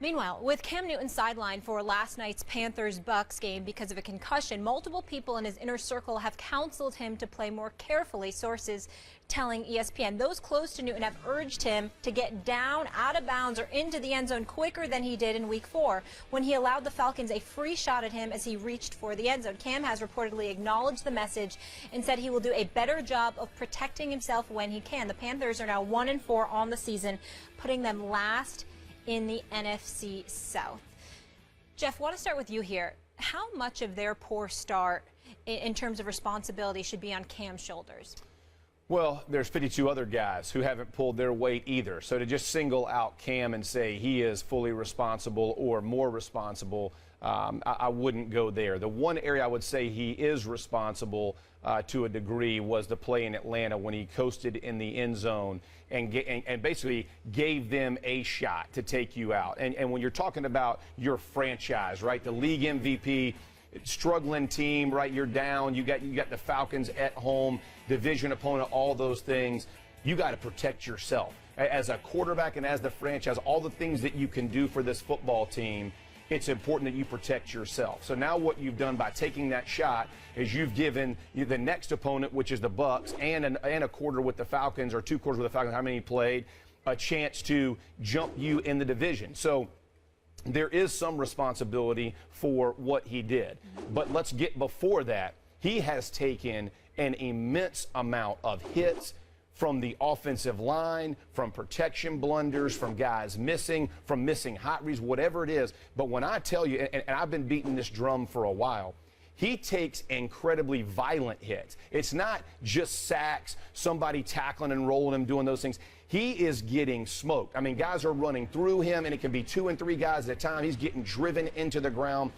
Meanwhile, with Cam Newton sidelined for last night's Panthers-Bucks game because of a concussion, multiple people in his inner circle have counseled him to play more carefully, sources telling ESPN. Those close to Newton have urged him to get down, out of bounds, or into the end zone quicker than he did in Week 4, when he allowed the Falcons a free shot at him as he reached for the end zone. Cam has reportedly acknowledged the message and said he will do a better job of protecting himself when he can. The Panthers are now 1-4 on the season, putting them last in the NFC South. Jeff, I want to start with you here. How much of their poor start in terms of responsibility should be on Cam's shoulders? Well, there's 52 other guys who haven't pulled their weight either. So to just single out Cam and say he is fully responsible or more responsible, I wouldn't go there. The one area I would say he is responsible to a degree was the play in Atlanta when he coasted in the end zone and basically gave them a shot to take you out. And when you're talking about your franchise, right, the league MVP, struggling team, right, you're down, you got the Falcons at home, division opponent, all those things, you got to protect yourself. As a quarterback and as the franchise, all the things that you can do for this football team, it's important that you protect yourself. So now what you've done by taking that shot is you've given the next opponent, which is the Bucks, and a quarter with the Falcons, or 2 quarters with the Falcons, how many he played, a chance to jump you in the division. So there is some responsibility for what he did. But let's get before that. He has taken an immense amount of hits from the offensive line, from protection blunders, from guys missing, from missing hot reads, whatever it is. But when I tell you, and I've been beating this drum for a while, he takes incredibly violent hits. It's not just sacks, somebody tackling and rolling him, doing those things. He is getting smoked. I mean, guys are running through him, and it can be 2 and 3 guys at a time. He's getting driven into the ground.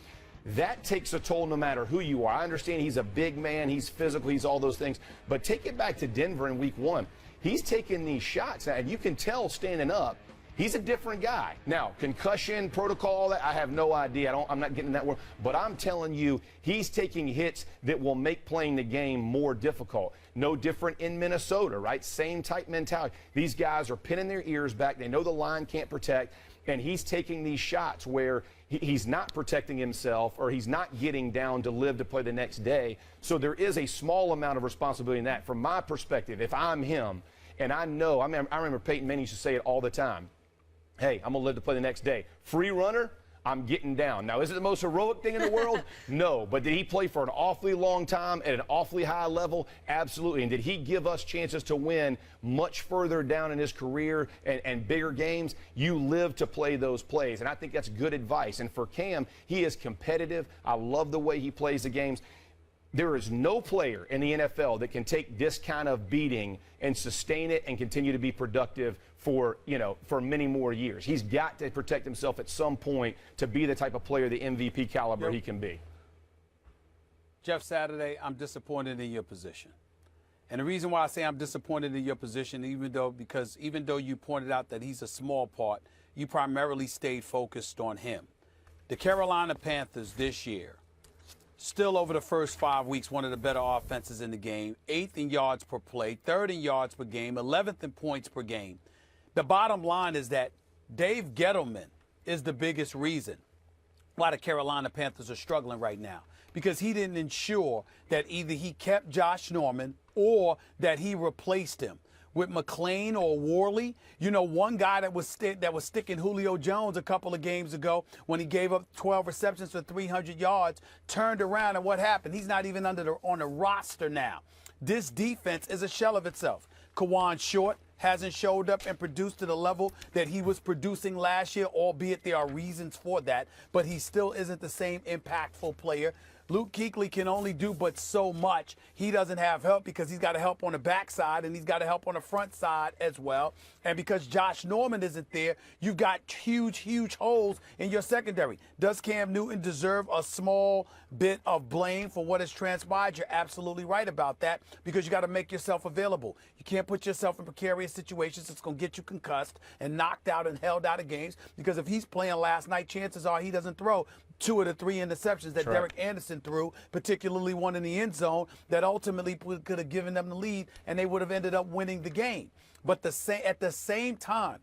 That takes a toll no matter who you are. I understand he's a big man, he's physical, he's all those things. But take it back to Denver in Week 1. He's taking these shots, and you can tell standing up, he's a different guy. Now, concussion, protocol, I have no idea. I'm not getting in that word. But I'm telling you, he's taking hits that will make playing the game more difficult. No different in Minnesota, right? Same type mentality. These guys are pinning their ears back. They know the line can't protect. And he's taking these shots where he's not protecting himself, or he's not getting down to live to play the next day. So there is a small amount of responsibility in that. From my perspective, if I'm him, and I know, I remember Peyton Manning used to say it all the time. Hey, I'm going to live to play the next day. Free runner, I'm getting down. Now, is it the most heroic thing in the world? No. But did he play for an awfully long time at an awfully high level? Absolutely. And did he give us chances to win much further down in his career and bigger games? You live to play those plays. And I think that's good advice. And for Cam, he is competitive. I love the way he plays the games. There is no player in the NFL that can take this kind of beating and sustain it and continue to be productive for many more years. He's got to protect himself at some point to be the type of player, the MVP caliber he can be. Jeff Saturday, I'm disappointed in your position. And the reason why I say I'm disappointed in your position, even though you pointed out that he's a small part, you primarily stayed focused on him. The Carolina Panthers this year, still over the first 5 weeks, one of the better offenses in the game, 8th in yards per play, 3rd in yards per game, 11th in points per game. The bottom line is that Dave Gettleman is the biggest reason why the Carolina Panthers are struggling right now, because he didn't ensure that either he kept Josh Norman or that he replaced him with McClain or Worley. You know, one guy that was sticking Julio Jones a couple of games ago when he gave up 12 receptions for 300 yards, turned around, and what happened? He's not even on the roster now. This defense is a shell of itself. Kawan Short hasn't showed up and produced to the level that he was producing last year, albeit there are reasons for that, but he still isn't the same impactful player. Luke Kuechly can only do but so much. He doesn't have help because he's got to help on the backside and he's got to help on the front side as well. And because Josh Norman isn't there, you've got huge, huge holes in your secondary. Does Cam Newton deserve a small bit of blame for what has transpired? You're absolutely right about that, because you got to make yourself available. You can't put yourself in precarious situations. It's going to get you concussed and knocked out and held out of games, because if he's playing last night, chances are he doesn't throw 2 of the 3 interceptions that Derek Anderson threw, particularly one in the end zone that ultimately could have given them the lead and they would have ended up winning the game. But at the same time,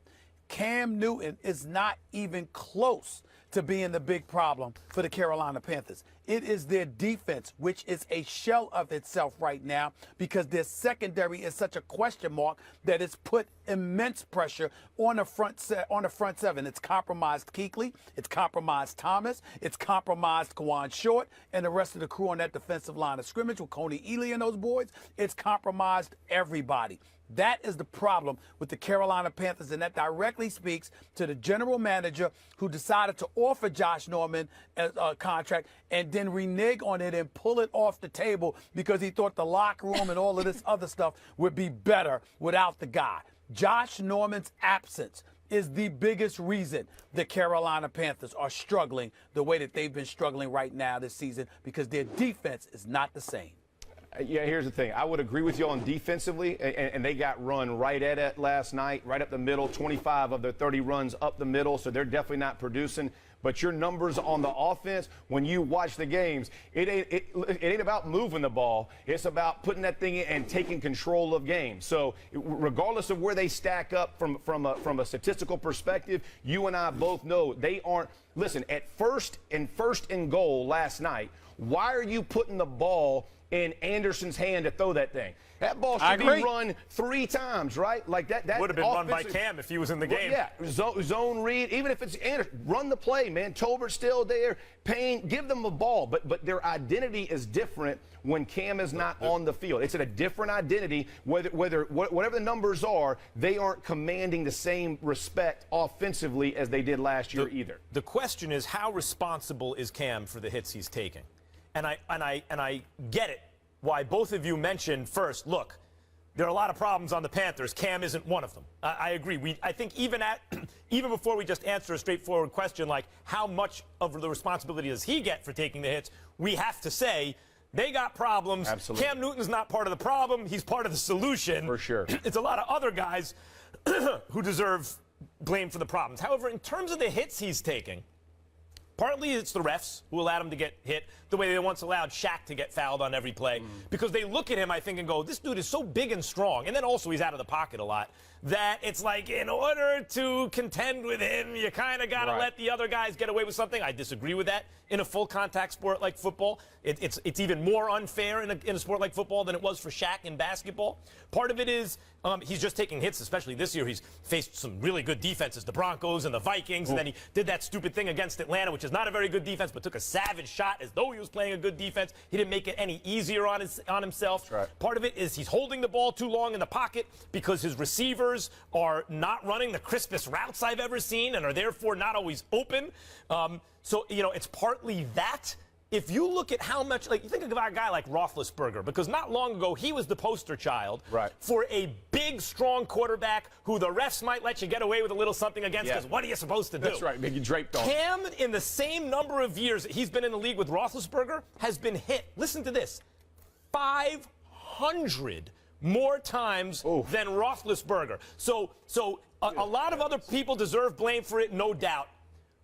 Cam Newton is not even close to being the big problem for the Carolina Panthers. It is their defense, which is a shell of itself right now because their secondary is such a question mark that it's put immense pressure on the front seven. It's compromised Kuechly, it's compromised Thomas, it's compromised Kawan Short, and the rest of the crew on that defensive line of scrimmage with Coney Ely and those boys. It's compromised everybody. That is the problem with the Carolina Panthers, and that directly speaks to the general manager who decided to offer Josh Norman a contract and then renege on it and pull it off the table because he thought the locker room and all of this other stuff would be better without the guy. Josh Norman's absence is the biggest reason the Carolina Panthers are struggling the way that they've been struggling right now this season because their defense is not the same. Yeah, here's the thing. I would agree with you on defensively, and they got run right at it last night, right up the middle, 25 of their 30 runs up the middle, so they're definitely not producing. But your numbers on the offense, when you watch the games, it ain't about moving the ball. It's about putting that thing in and taking control of games. So regardless of where they stack up from a statistical perspective, you and I both know they aren't. Listen, at first and goal last night, why are you putting the ball in Anderson's hand to throw that thing? That ball should be run 3 times, right? Like that would have been run by Cam if he was in the game. Yeah, zone read. Even if it's Anderson, run the play, man. Tolbert's still there. Payne, give them the ball. But their identity is different when Cam is not on the field. It's a different identity. Whatever the numbers are, they aren't commanding the same respect offensively as they did last year either. The question is, how responsible is Cam for the hits he's taking? And I get it, why both of you mentioned first, look, there are a lot of problems on the Panthers. Cam isn't one of them. I agree. I think even before we just answer a straightforward question like how much of the responsibility does he get for taking the hits, we have to say they got problems. Absolutely. Cam Newton's not part of the problem. He's part of the solution. For sure. It's a lot of other guys who deserve blame for the problems. However, in terms of the hits he's taking, partly it's the refs who allowed him to get hit the way they once allowed Shaq to get fouled on every play because they look at him, I think, and go, this dude is so big and strong. And then also he's out of the pocket a lot that it's like in order to contend with him, you kind of got to let the other guys get away with something. I disagree with that in a full contact sport like football. It's even more unfair in a sport like football than it was for Shaq in basketball. Part of it is he's just taking hits, especially this year. He's faced some really good defenses, the Broncos and the Vikings, and then he did that stupid thing against Atlanta, which is not a very good defense, but took a savage shot as though he was playing a good defense. He didn't make it any easier on himself. Right. Part of it is he's holding the ball too long in the pocket because his receivers are not running the crispest routes I've ever seen and are therefore not always open. So, it's partly that. If you look at how much, like, you think of a guy like Roethlisberger, because not long ago he was the poster child for a big, strong quarterback who the refs might let you get away with a little something against because what are you supposed to do? That's right, make you draped on. Cam, in the same number of years that he's been in the league with Roethlisberger, has been hit, listen to this, 500 more times than Roethlisberger. So a lot of other people deserve blame for it, no doubt.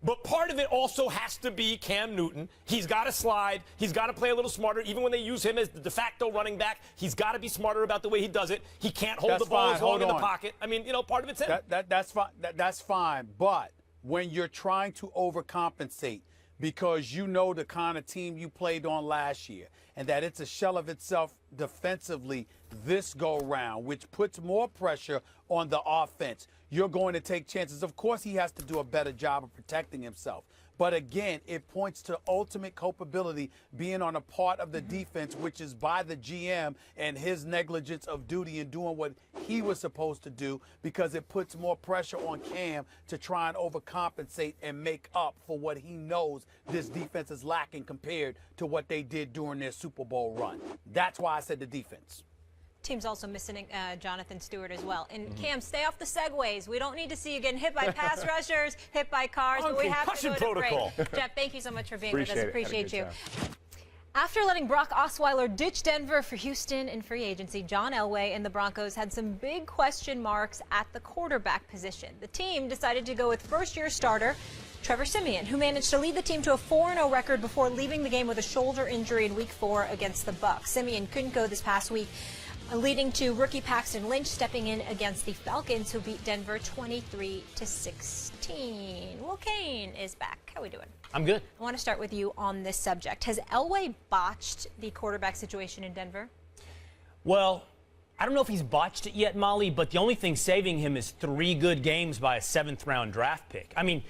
But part of it also has to be Cam Newton. He's got to slide. He's got to play a little smarter. Even when they use him as the de facto running back, he's got to be smarter about the way he does it. He can't hold the ball as long in the pocket. I mean, part of it's him. That's fine. That's fine. But when you're trying to overcompensate because you know the kind of team you played on last year and that it's a shell of itself defensively this go-round, which puts more pressure on the offense, you're going to take chances. Of course, he has to do a better job of protecting himself. But again, it points to ultimate culpability being on a part of the defense, which is by the GM and his negligence of duty in doing what he was supposed to do, because it puts more pressure on Cam to try and overcompensate and make up for what he knows this defense is lacking compared to what they did during their Super Bowl run. That's why I said the defense. Team's also missing Jonathan Stewart as well. And Cam, stay off the segues. We don't need to see you getting hit by pass rushers, hit by cars, but we have to go to break. Jeff, thank you so much for being with us. Appreciate you. After letting Brock Osweiler ditch Denver for Houston in free agency, John Elway and the Broncos had some big question marks at the quarterback position. The team decided to go with first-year starter Trevor Siemian, who managed to lead the team to a 4-0 record before leaving the game with a shoulder injury in Week 4 against the Bucs. Siemian couldn't go this past week leading to rookie Paxton Lynch stepping in against the Falcons, who beat Denver 23-16. Will Kane is back. How are we doing? I'm good. I want to start with you on this subject. Has Elway botched the quarterback situation in Denver? Well, I don't know if he's botched it yet, Molly, but the only thing saving him is 3 good games by a 7th-round draft pick. I mean,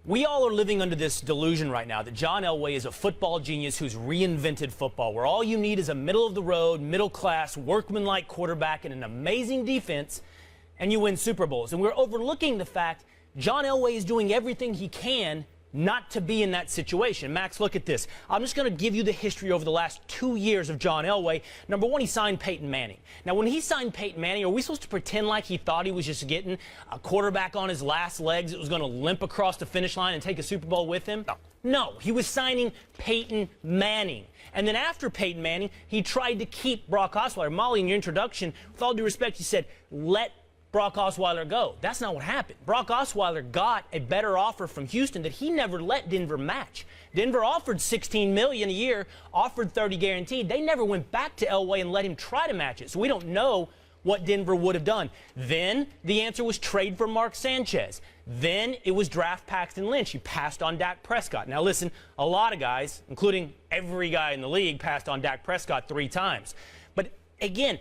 we all are living under this delusion right now that John Elway is a football genius who's reinvented football, where all you need is a middle-of-the-road, middle-class, workmanlike quarterback and an amazing defense, and you win Super Bowls. And we're overlooking the fact John Elway is doing everything he can not to be in that situation. Max, look at this. I'm just going to give you the history over the last 2 years of John Elway. Number one, he signed Peyton Manning. Now, when he signed Peyton Manning, are we supposed to pretend like he thought he was just getting a quarterback on his last legs that was going to limp across the finish line and take a Super Bowl with him? No, he was signing Peyton Manning. And then after Peyton Manning, he tried to keep Brock Osweiler. Molly, in your introduction, with all due respect, you said, let Brock Osweiler go. That's not what happened. Brock Osweiler got a better offer from Houston that he never let Denver match. Denver offered $16 million a year, offered $30 guaranteed. They never went back to Elway and let him try to match it. So we don't know what Denver would have done. Then the answer was trade for Mark Sanchez. Then it was draft Paxton Lynch. You passed on Dak Prescott. Now listen, a lot of guys, including every guy in the league, passed on Dak Prescott 3 times. But again,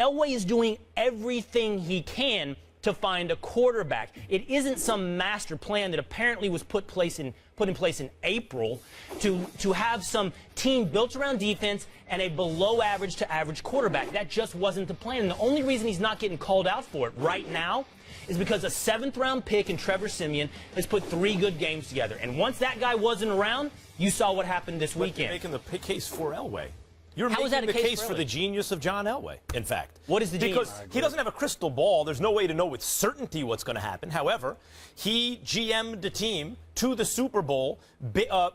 Elway is doing everything he can to find a quarterback. It isn't some master plan that apparently was put in place in April to have some team built around defense and a below average to average quarterback. That just wasn't the plan. And the only reason he's not getting called out for it right now is because a 7th-round pick in Trevor Siemian has put 3 good games together. And once that guy wasn't around, you saw what happened this weekend. You're making the case for Elway. You're How making the case for the genius of John Elway, in fact. What is the genius? Because he doesn't have a crystal ball. There's no way to know with certainty what's going to happen. However, he GM'd the team to the Super Bowl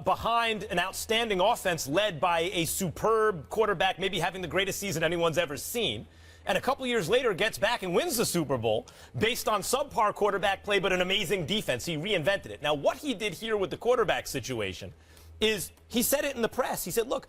behind an outstanding offense led by a superb quarterback, maybe having the greatest season anyone's ever seen. And a couple years later gets back and wins the Super Bowl based on subpar quarterback play but an amazing defense. He reinvented it. Now, what he did here with the quarterback situation is he said it in the press. He said, look,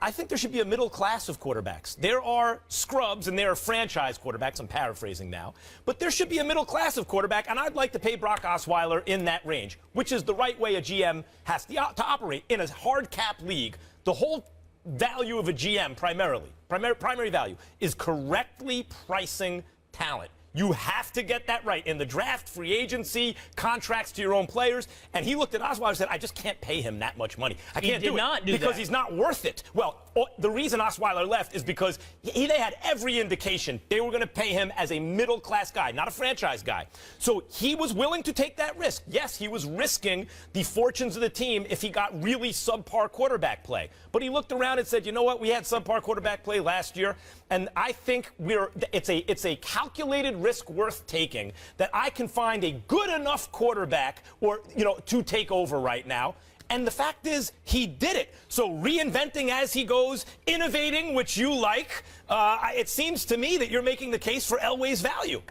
I think there should be a middle class of quarterbacks. There are scrubs and there are franchise quarterbacks. I'm paraphrasing now. But there should be a middle class of quarterback, and I'd like to pay Brock Osweiler in that range, which is the right way a GM has to operate in a hard cap league. The whole value of a GM primary value is correctly pricing talent. You have to get that right in the draft, free agency, contracts to your own players. And he looked at Osweiler and said, I just can't pay him that much money. I can't do it because he's not worth it. Well, the reason Osweiler left is because they had every indication they were going to pay him as a middle-class guy, not a franchise guy. So he was willing to take that risk. Yes, he was risking the fortunes of the team if he got really subpar quarterback play. But he looked around and said, you know what, we had subpar quarterback play last year, and I think it's a calculated risk worth taking that I can find a good enough quarterback to take over right now. And the fact is, he did it. So reinventing as he goes, innovating, which you like, it seems to me that you're making the case for Elway's value.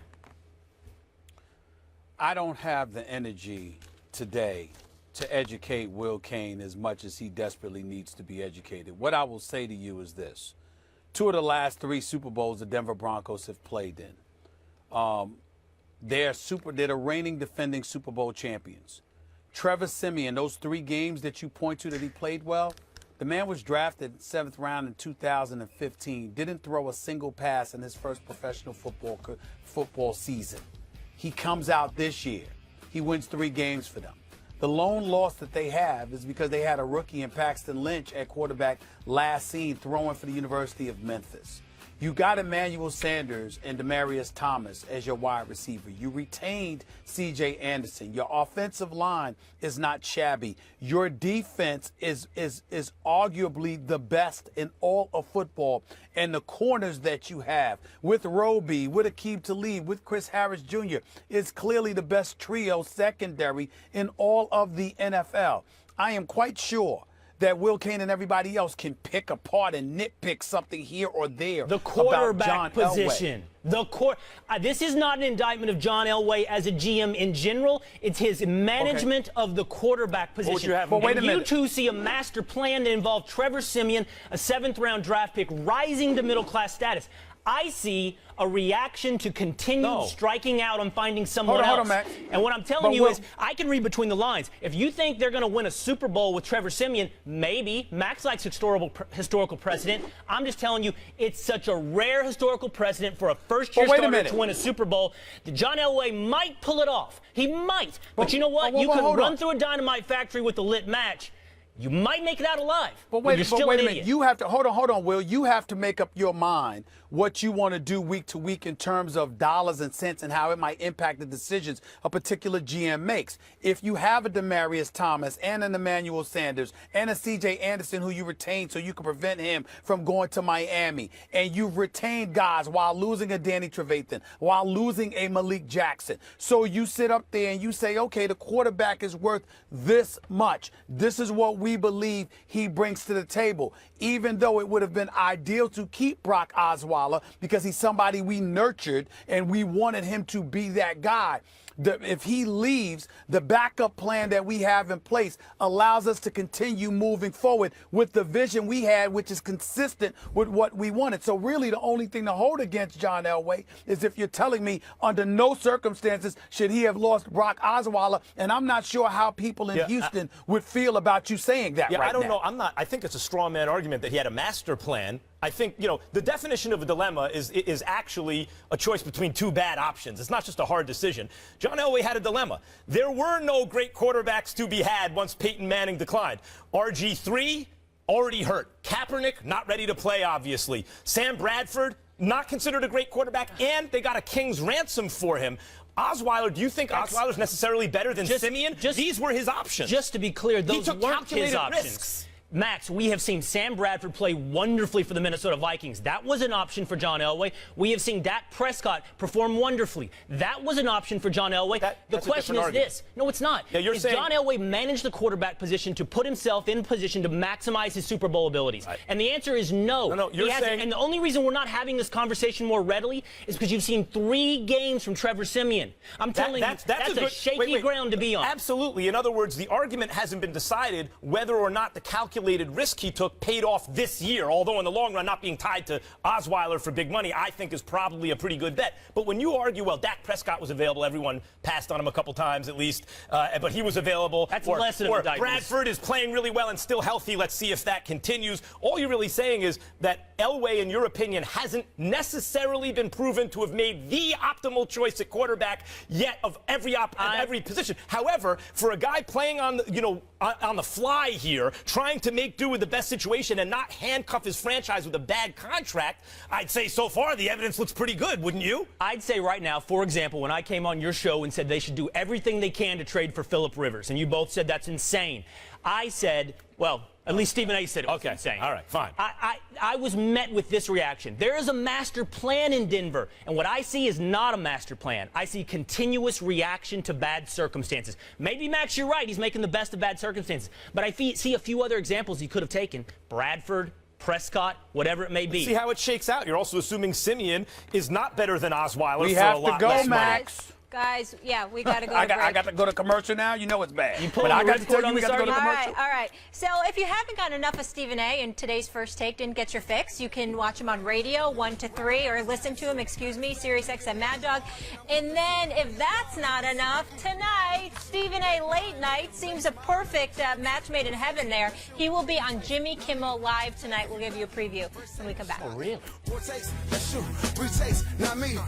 I don't have the energy today to educate Will Kane as much as he desperately needs to be educated. What I will say to you is this. 2 of the last 3 Super Bowls the Denver Broncos have played in. They're the reigning defending Super Bowl champions. Trevor Siemian, those 3 games that you point to that he played well, the man was drafted 7th round in 2015, didn't throw a single pass in his first professional football season. He comes out this year. He wins 3 games for them. The lone loss that they have is because they had a rookie in Paxton Lynch at quarterback last seen throwing for the University of Memphis. You got Emmanuel Sanders and Demaryius Thomas as your wide receiver. You retained C.J. Anderson. Your offensive line is not shabby. Your defense is arguably the best in all of football. And the corners that you have with Roby, with Aqib Talib, with Chris Harris Jr. is clearly the best trio secondary in all of the NFL. I am quite sure that Will Kane and everybody else can pick apart and nitpick something here or there. The quarterback about John position. This is not an indictment of John Elway as a GM in general. It's his management of the quarterback position. But wait a minute. You two see a master plan that involved Trevor Siemian, a 7th-round draft pick, rising to middle-class status. I see a reaction to continued striking out on finding someone else. Hold on, Max. And what I'm telling you is, I can read between the lines. If you think they're going to win a Super Bowl with Trevor Siemian, maybe. Max likes historical precedent. I'm just telling you, it's such a rare historical precedent for a first-year starter to win a Super Bowl. John Elway might pull it off. He might. But you know what? You could run through a dynamite factory with a lit match. You might make it out alive. But wait, you're still wait a an minute. idiot. You have to hold on, Will. You have to make up your mind what you want to do week to week in terms of dollars and cents and how it might impact the decisions a particular GM makes. If you have a Demaryius Thomas and an Emmanuel Sanders and a C.J. Anderson who you retain so you can prevent him from going to Miami, and you've retained guys while losing a Danny Trevathan, while losing a Malik Jackson, so you sit up there and you say, okay, the quarterback is worth this much. This is what we believe he brings to the table, even though it would have been ideal to keep Brock Osweiler because he's somebody we nurtured and we wanted him to be that guy. If he leaves, the backup plan that we have in place allows us to continue moving forward with the vision we had, which is consistent with what we wanted. So really the only thing to hold against John Elway is if you're telling me under no circumstances should he have lost Brock Osweiler, and I'm not sure how people in Houston would feel about you saying that right now. I don't know. I think it's a straw man argument that he had a master plan. I think, the definition of a dilemma is actually a choice between two bad options. It's not just a hard decision. John Elway had a dilemma. There were no great quarterbacks to be had once Peyton Manning declined. RG3, already hurt. Kaepernick, not ready to play, obviously. Sam Bradford, not considered a great quarterback, and they got a king's ransom for him. Osweiler, do you think Osweiler's necessarily better than Siemian? These were his options. Just to be clear, those weren't his options. Risks. Max, we have seen Sam Bradford play wonderfully for the Minnesota Vikings. That was an option for John Elway. We have seen Dak Prescott perform wonderfully. That was an option for John Elway. The question is this. No, it's not. Yeah, you're saying John Elway managed the quarterback position to put himself in position to maximize his Super Bowl abilities? Right. And the answer is no. No, you're saying... And the only reason we're not having this conversation more readily is because you've seen 3 games from Trevor Siemian. I'm telling you, that's a shaky ground to be on. Absolutely. In other words, the argument hasn't been decided whether or not the calculated risk he took paid off this year, although in the long run not being tied to Osweiler for big money, I think is probably a pretty good bet. But when you argue, well, Dak Prescott was available, everyone passed on him a couple times at least, but he was available. That's less of a diagnosis. Bradford is playing really well and still healthy. Let's see if that continues. All you're really saying is that Elway, in your opinion, hasn't necessarily been proven to have made the optimal choice at quarterback yet of every position. However, for a guy playing on the, on the fly here, trying to make do with the best situation and not handcuff his franchise with a bad contract, I'd say so far the evidence looks pretty good, wouldn't you? I'd say right now, for example, when I came on your show and said they should do everything they can to trade for Phillip Rivers, and you both said that's insane. I said, well, at least Stephen A. said it was insane. All right, fine. I was met with this reaction. There is a master plan in Denver, and what I see is not a master plan. I see continuous reaction to bad circumstances. Maybe, Max, you're right. He's making the best of bad circumstances. But I see a few other examples he could have taken. Bradford, Prescott, whatever it may be. See how it shakes out. You're also assuming Siemian is not better than Osweiler we for have a lot to go, less Max. money. Guys, yeah, we got to go to break. I got to go to commercial now. You know it's bad. But I got to tell you, we got to go to commercial. All right. So if you haven't gotten enough of Stephen A. in today's First Take, didn't get your fix, you can watch him on radio 1 to 3, or listen to him, Sirius XM Mad Dog. And then if that's not enough, tonight, Stephen A. Late Night seems a perfect match made in heaven there. He will be on Jimmy Kimmel Live tonight. We'll give you a preview when we come back. Oh, really? 4 takes, let's shoot. 3 takes, not me.